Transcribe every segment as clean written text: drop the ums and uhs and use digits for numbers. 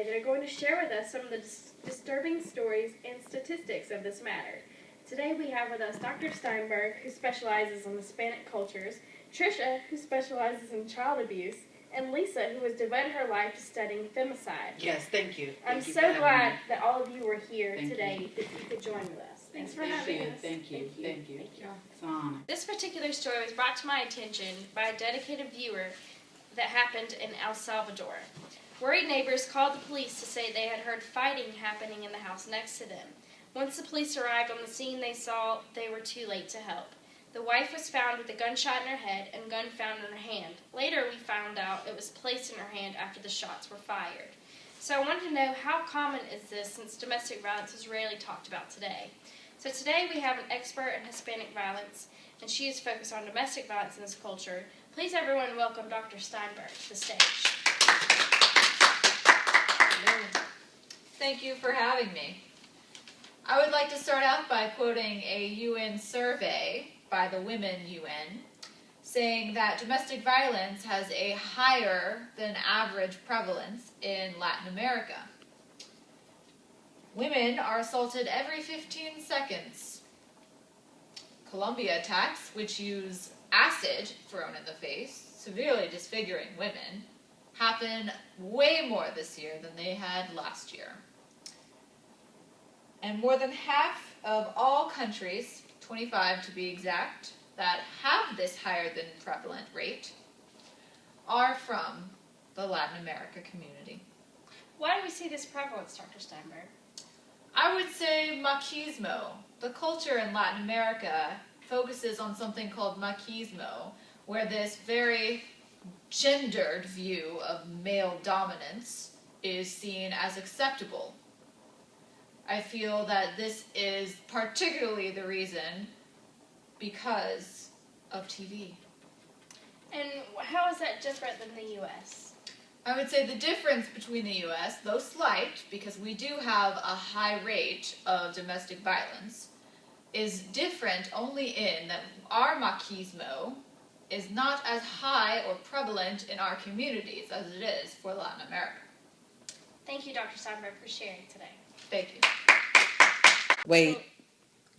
today that are going to share with us some of the disturbing stories and statistics of this matter. Today we have with us Dr. Steinberg, who specializes in Hispanic cultures, Tricia, who specializes in child abuse, and Lisa, who has devoted her life to studying femicide. Yes, thank you. I'm so glad that all of you were here today that you could join with us. Thanks for having us. Thank you. It's an honor. This particular story was brought to my attention by a dedicated viewer that happened in El Salvador. Worried neighbors called the police to say they had heard fighting happening in the house next to them. Once the police arrived on the scene, they saw they were too late to help. The wife was found with a gunshot in her head and gun found in her hand. Later, we found out it was placed in her hand after the shots were fired. So I wanted to know, how common is this, since domestic violence is rarely talked about today? So today we have an expert in Hispanic violence, and she is focused on domestic violence in this culture. Please everyone welcome Dr. Steinberg to the stage. Thank you for having me. I would like to start out by quoting a UN survey by the Women UN, saying that domestic violence has a higher than average prevalence in Latin America. Women are assaulted every 15 seconds. Colombia attacks, which use acid thrown in the face, severely disfiguring women, happen way more this year than they had last year. And more than half of all countries, 25 to be exact, that have this higher than prevalent rate are from the Latin America community. Why do we see this prevalence, Dr. Steinberg? I would say machismo. The culture in Latin America focuses on something called machismo, where this very gendered view of male dominance is seen as acceptable. I feel that this is particularly the reason because of TV. And how is that different than the U.S.? I would say the difference between the U.S., though slight, because we do have a high rate of domestic violence, is different only in that our machismo is not as high or prevalent in our communities as it is for Latin America. Thank you, Dr. Steinberg, for sharing today. Thank you. Wait,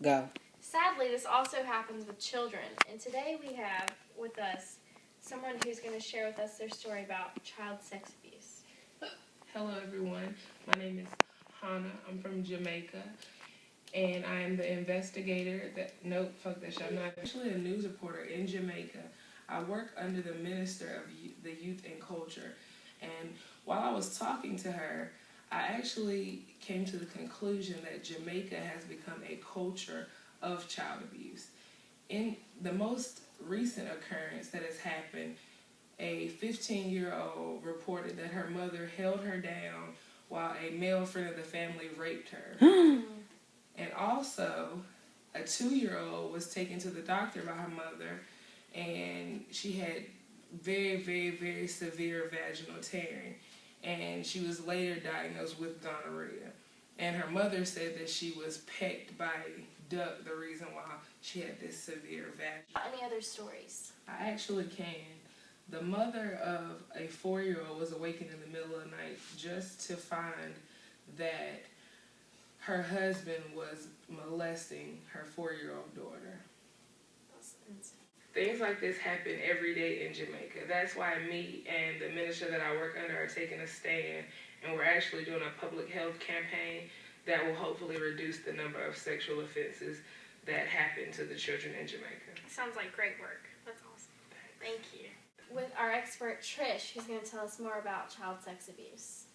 go. Sadly, this also happens with children, and today we have with us someone who's going to share with us their story about child sex abuse. Hello everyone, my name is Hannah. I'm from Jamaica, and I am the investigator I'm actually a news reporter in Jamaica. I work under the Minister of the Youth and Culture, and while I was talking to her, I actually came to the conclusion that Jamaica has become a culture of child abuse. In the most recent occurrence that has happened, a 15-year-old reported that her mother held her down while a male friend of the family raped her. And also, a 2-year-old was taken to the doctor by her mother, and she had very, very, very severe vaginal tearing. And she was later diagnosed with gonorrhea. And her mother said that she was pecked by a duck, the reason why she had this severe vagina. Any other stories? I actually can. The mother of a 4-year-old was awakened in the middle of the night just to find that her husband was molesting her 4-year-old daughter. That's insane. Things like this happen every day in Jamaica. That's why me and the minister that I work under are taking a stand, and we're actually doing a public health campaign that will hopefully reduce the number of sexual offenses that happen to the children in Jamaica. Sounds like great work. That's awesome. Thank you. With our expert Trish, who's going to tell us more about child sex abuse.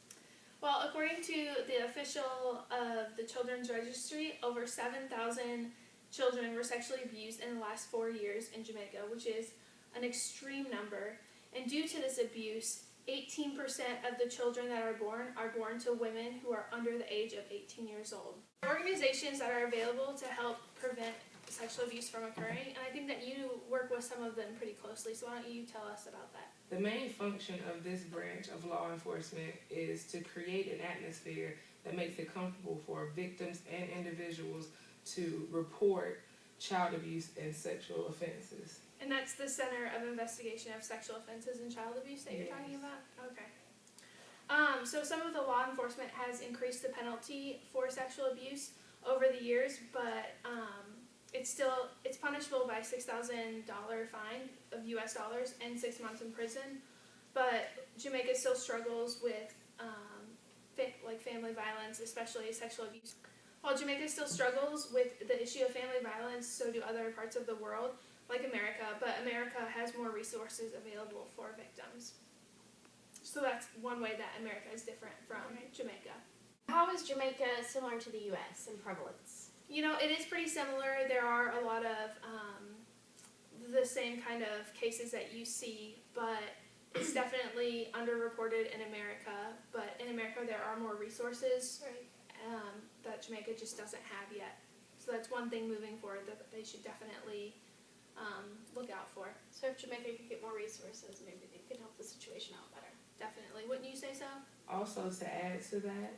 Well, according to the official of the Children's Registry, over 7,000 children were sexually abused in the last 4 years in Jamaica, which is an extreme number. And due to this abuse, 18% of the children that are born to women who are under the age of 18 years old. Organizations that are available to help prevent sexual abuse from occurring, and I think that you work with some of them pretty closely, so why don't you tell us about that? The main function of this branch of law enforcement is to create an atmosphere that makes it comfortable for victims and individuals to report child abuse and sexual offenses. And that's the Center of Investigation of Sexual Offenses and Child Abuse that you're talking about? Okay. So some of the law enforcement has increased the penalty for sexual abuse over the years, but it's punishable by $6,000 fine of U.S. dollars and 6 months in prison. But Jamaica still struggles with family violence, especially sexual abuse. While Jamaica still struggles with the issue of family violence, so do other parts of the world, like America, but America has more resources available for victims. So that's one way that America is different from Jamaica. How is Jamaica similar to the U.S. in prevalence? You know, it is pretty similar. There are a lot of the same kind of cases that you see, but it's definitely underreported in America. But in America, there are more resources that Jamaica just doesn't have yet. So that's one thing moving forward that they should definitely look out for. So if Jamaica could get more resources, maybe they could help the situation out better. Definitely. Wouldn't you say so? Also, to add to that,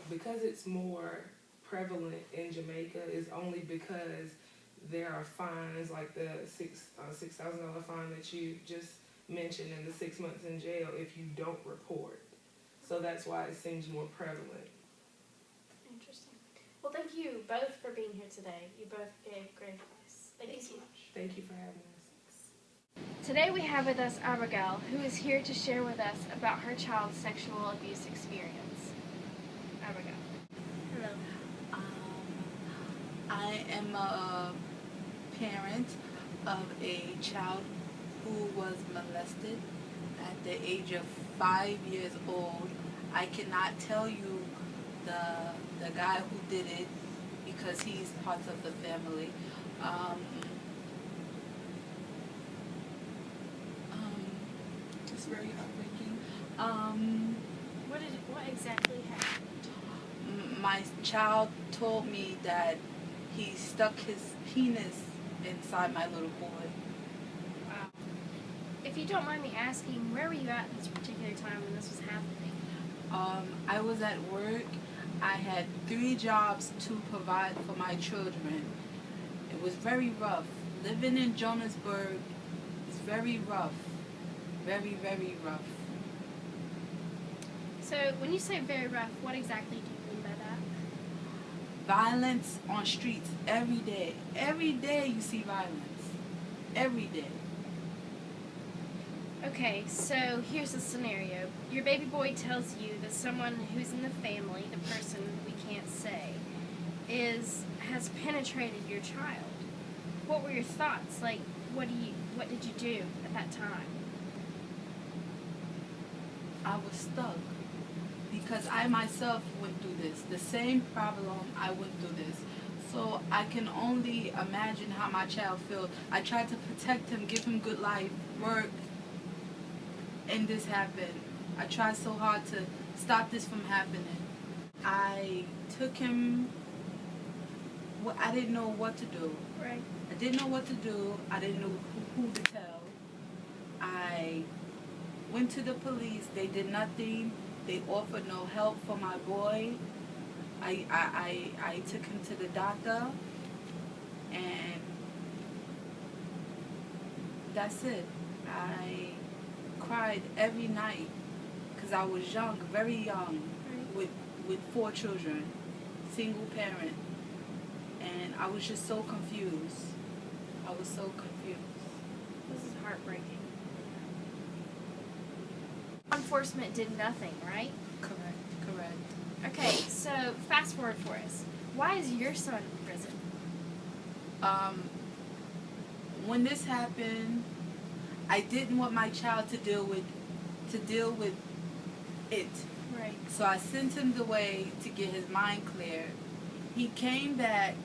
because it's more prevalent in Jamaica, is only because there are fines like the $6,000 fine that you just mentioned, and the 6 months in jail if you don't report. So that's why it seems more prevalent. Interesting. Well, thank you both for being here today. You both gave great advice. Thank you so much. Thank you for having us. Today we have with us Abigail, who is here to share with us about her child's sexual abuse experience. Abigail. Hello. I am a parent of a child who was molested at the age of 5 years old. I cannot tell you the guy who did it because he's part of the family. It's very heartbreaking. What exactly happened? My child told me that he stuck his penis inside my little boy. Wow. If you don't mind me asking, where were you at this particular time when this was happening? I was at work. I had 3 jobs to provide for my children. It was very rough. Living in Johannesburg is very rough. Very, very rough. So when you say very rough, what exactly do you mean by that? Violence on streets every day. Every day you see violence. Every day. Okay, so here's the scenario. Your baby boy tells you that someone who's in the family, the person we can't say, has penetrated your child. What were your thoughts? Like, what did you do at that time? I was stuck because I myself went through this. The same problem, I went through this. So I can only imagine how my child feels. I tried to protect him, give him good life, work, and this happened. I tried so hard to stop this from happening. I took him, I didn't know what to do. Right. I didn't know what to do. I didn't know who to tell. I went to the police. They did nothing. They offered no help for my boy. I took him to the doctor, and that's it. I cried every night because I was young, very young, with 4 children, single parent, and I was just so confused. I was so confused. This is heartbreaking. Law enforcement did nothing, right? Correct. Okay, so fast forward for us. Why is your son in prison? When this happened, I didn't want my child to deal with it. Right. So I sent him away to get his mind clear. He came back.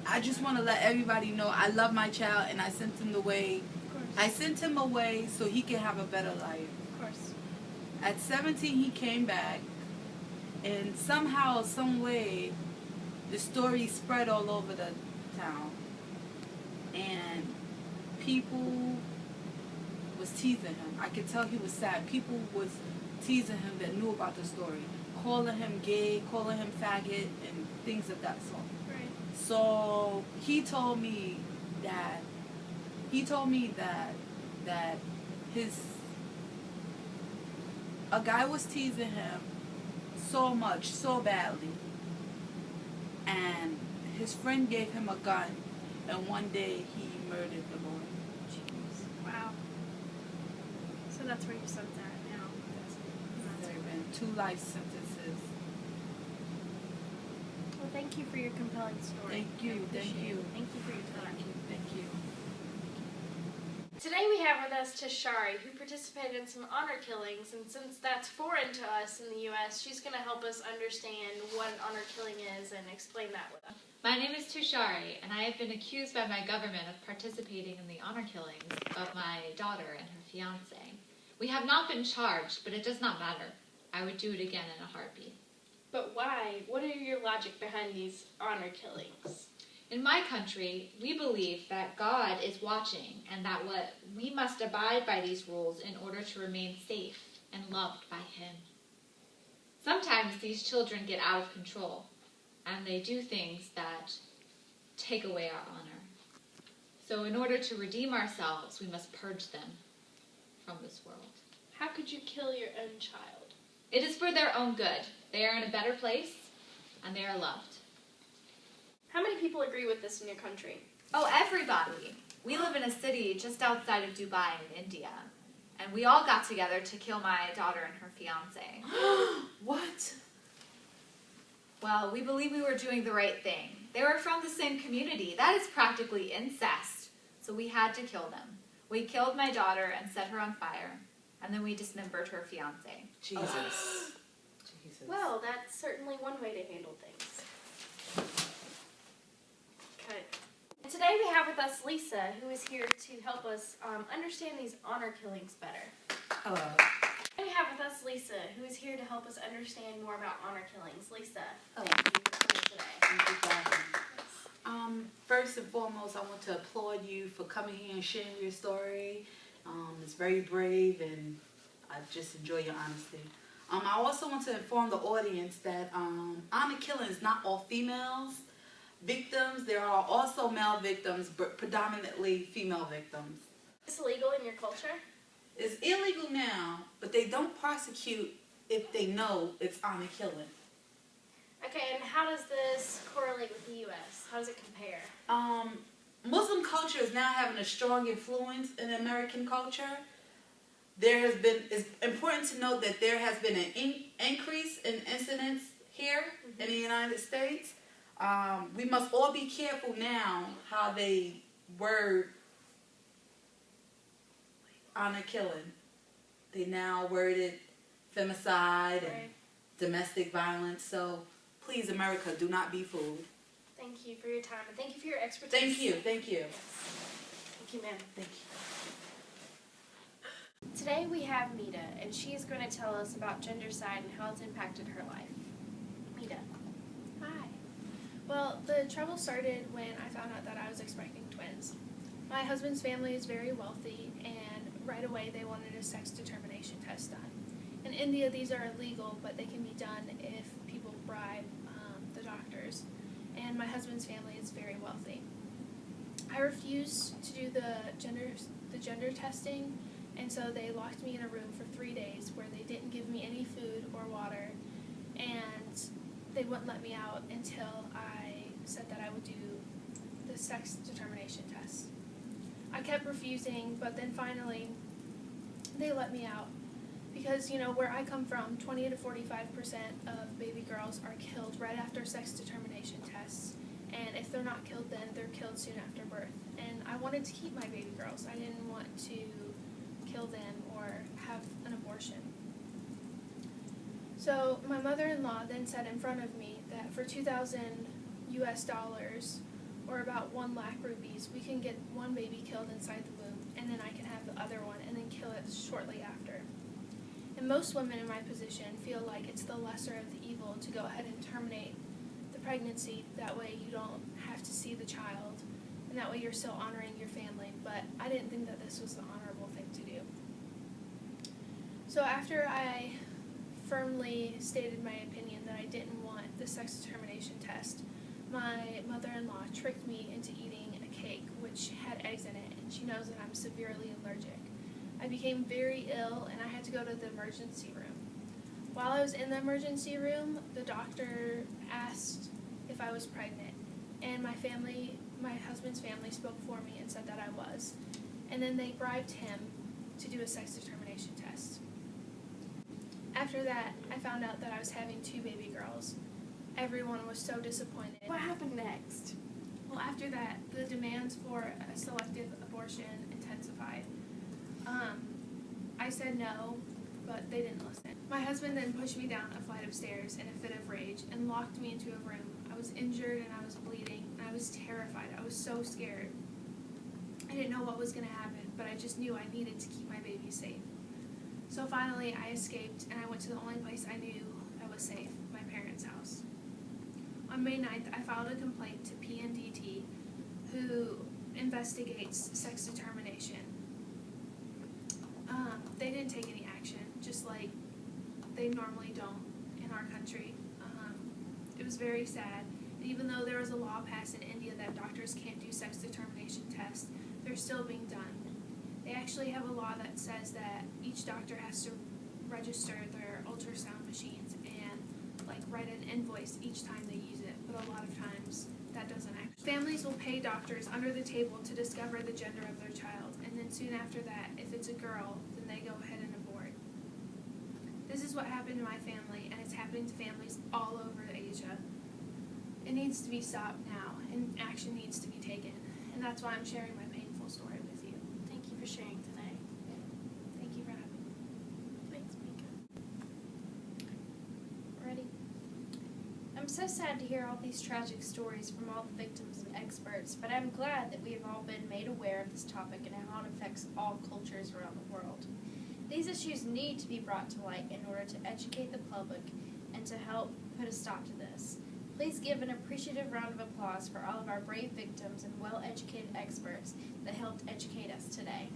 I just want to let everybody know I love my child, and I sent him away. Of course. I sent him away so he can have a better life. Of course. At 17, he came back, and somehow, some way, the story spread all over the town, and people was teasing him. I could tell he was sad. People was teasing him that knew about the story, calling him gay, calling him faggot, and things of that sort. Right. So he told me that his A guy was teasing him so much, so badly, and his friend gave him a gun, and one day he murdered the boy. Jeez. Wow. So that's where your son's at now. There have been 2 life sentences. Well, thank you for your compelling story. Thank you, I appreciate thank you. it. Thank you for your time. Thank you. Today we have with us Tashari, who participated in some honor killings, and since that's foreign to us in the U.S., she's going to help us understand what an honor killing is and explain that with us. My name is Tushari, and I have been accused by my government of participating in the honor killings of my daughter and her fiancé. We have not been charged, but it does not matter. I would do it again in a heartbeat. But why? What are your logic behind these honor killings? In my country, we believe that God is watching and that we must abide by these rules in order to remain safe and loved by Him. Sometimes these children get out of control and they do things that take away our honor. So in order to redeem ourselves, we must purge them from this world. How could you kill your own child? It is for their own good. They are in a better place and they are loved. How many people agree with this in your country? Oh, everybody. We live in a city just outside of Dubai in India. And we all got together to kill my daughter and her fiancé. What? Well, we believe we were doing the right thing. They were from the same community. That is practically incest. So we had to kill them. We killed my daughter and set her on fire. And then we dismembered her fiancé. Jesus. Jesus. Well, that's certainly one way to handle things. Okay. And today we have with us Lisa, who is here to help us understand these honor killings better. Hello. And we have with us Lisa, who is here to help us understand more about honor killings. Lisa, Hello. thank you for coming today. Thank you for having me. First and foremost, I want to applaud you for coming here and sharing your story. It's very brave, and I just enjoy your honesty. I also want to inform the audience that honor killing is not all females victims. There are also male victims, but predominantly female victims. Is this illegal in your culture? It's illegal now, but they don't prosecute if they know it's honor killing. Okay, and how does this correlate with the U.S.? How does it compare? Muslim culture is now having a strong influence in American culture. It's important to note that there has been an increase in incidents here in the United States. We must all be careful now how they word honor killing. They now word it femicide and domestic violence. So please, America, do not be fooled. Thank you for your time, and thank you for your expertise. Thank you. Thank you. Thank you, ma'am. Thank you. Today we have Mita, and she is going to tell us about gendercide and how it's impacted her life. Mita. Hi. Well, the trouble started when I found out that I was expecting twins. My husband's family is very wealthy, and right away they wanted a sex determination test done. In India, these are illegal, but they can be done if people bribe the doctors. And my husband's family is very wealthy. I refused to do the gender testing, and so they locked me in a room for 3 days where they didn't give me any food or water, and they wouldn't let me out until I said that I would do the sex determination test. I kept refusing, but then finally they let me out. Because, where I come from, 20 to 45% of baby girls are killed right after sex determination tests. And if they're not killed then, they're killed soon after birth. And I wanted to keep my baby girls. I didn't want to kill them or have an abortion. So my mother-in-law then said in front of me that for $2,000 US, or about 1 lakh rupees, we can get one baby killed inside the womb, and then I can have the other one and then kill it shortly after. And most women in my position feel like it's the lesser of the evil to go ahead and terminate the pregnancy. That way you don't have to see the child, and that way you're still honoring your family. But I didn't think that this was the honorable thing to do. So after I firmly stated my opinion that I didn't want the sex determination test, my mother-in-law tricked me into eating a cake which had eggs in it, and she knows that I'm severely allergic. I became very ill, and I had to go to the emergency room. While I was in the emergency room, the doctor asked if I was pregnant, and my husband's family spoke for me and said that I was. And then they bribed him to do a sex determination test. After that, I found out that I was having 2 baby girls. Everyone was so disappointed. What happened next? Well, after that, the demands for a selective abortion intensified. I said no, but they didn't listen. My husband then pushed me down a flight of stairs in a fit of rage and locked me into a room. I was injured and I was bleeding and I was terrified. I was so scared. I didn't know what was going to happen, but I just knew I needed to keep my baby safe. So finally, I escaped and I went to the only place I knew that was safe, my parents' house. On May 9th, I filed a complaint to PNDT, who investigates sex determination. They didn't take any action, just like they normally don't in our country. It was very sad. And even though there was a law passed in India that doctors can't do sex determination tests, they're still being done. They actually have a law that says that each doctor has to register their ultrasound machines and write an invoice each time they use it, but a lot of times that doesn't actually. Families will pay doctors under the table to discover the gender of their child, and then soon after that, if it's a girl, then they go ahead and abort. This is what happened to my family, and it's happening to families all over Asia. It needs to be stopped now, and action needs to be taken, and that's why I'm sharing my painful story with you. Thank you for sharing today. Thank you for having me. Thanks, Mika. Ready? I'm so sad to hear all these tragic stories from all the victims and experts, but I'm glad that we have all been made aware of this topic and how it affects all cultures around the world. These issues need to be brought to light in order to educate the public and to help put a stop to this. Please give an appreciative round of applause for all of our brave victims and well-educated experts that helped educate us today.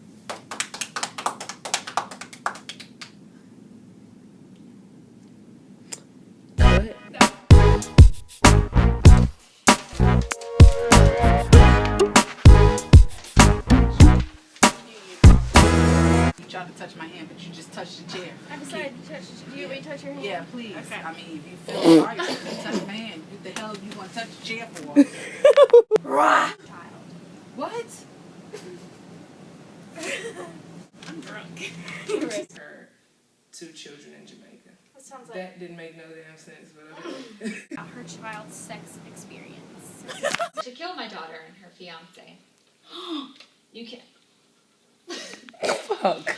You tried to touch my hand, but you just touched the chair. I decided to touch. Do you want me to touch your hand? Yeah, please. Okay. I mean, if you feel sorry, you can touch my hand. What the hell you want to touch the chair for? Child. What? I'm drunk. Her 2 children in Jamaica. That sounds like That didn't make no damn sense, but okay. her child's sex experience. She killed my daughter and her fiance. You can't. Fuck.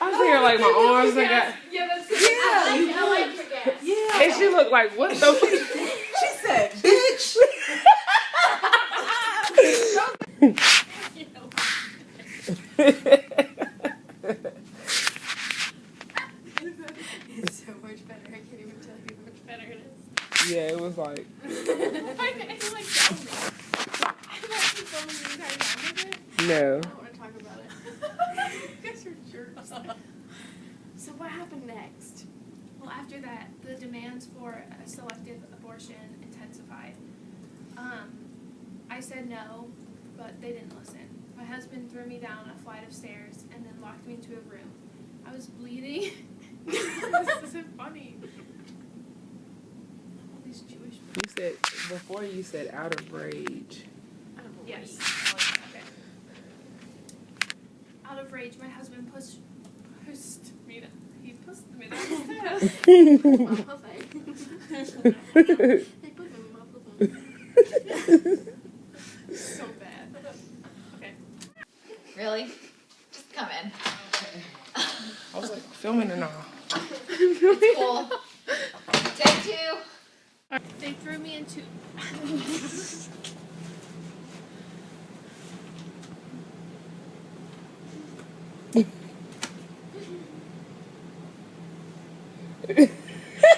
I was here like my arms and got. Yeah, that's I like your guess. Yeah. And she looked like, what the fuck? She said, bitch. It's so much better. I can't even tell you how much better it is. Yeah, it was like. I feel like filming. I'm actually filming the entire time with it. No. I don't want to talk about it. You guys are jerks. So what happened next? Well, after that, the demands for a selective abortion intensified. I said no, but they didn't listen. My husband threw me down a flight of stairs and then locked me into a room. I was bleeding. This isn't funny. All these Jewish people. You said, before you said out of rage. Yes. Okay. Out of rage, my husband pushed me down. He pushed me downstairs. So bad. Okay. Really? Just come in. I was like, filming and all. It's cool. Take 2. They threw me into.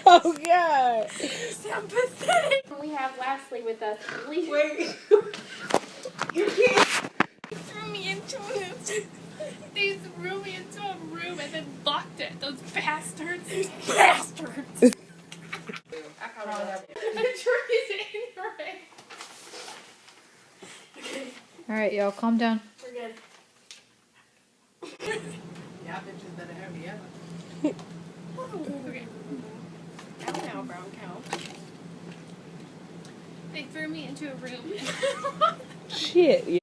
Oh, God. I'm pathetic. We have lastly with us. Wait. You can't. They threw me into it. They threw me into a room and then locked it. Those bastards. Bastards. All right, y'all, calm down. We're good. Yeah, Y'all bitches better hurry up. Okay. Cow, brown cow. They threw me into a room. Shit.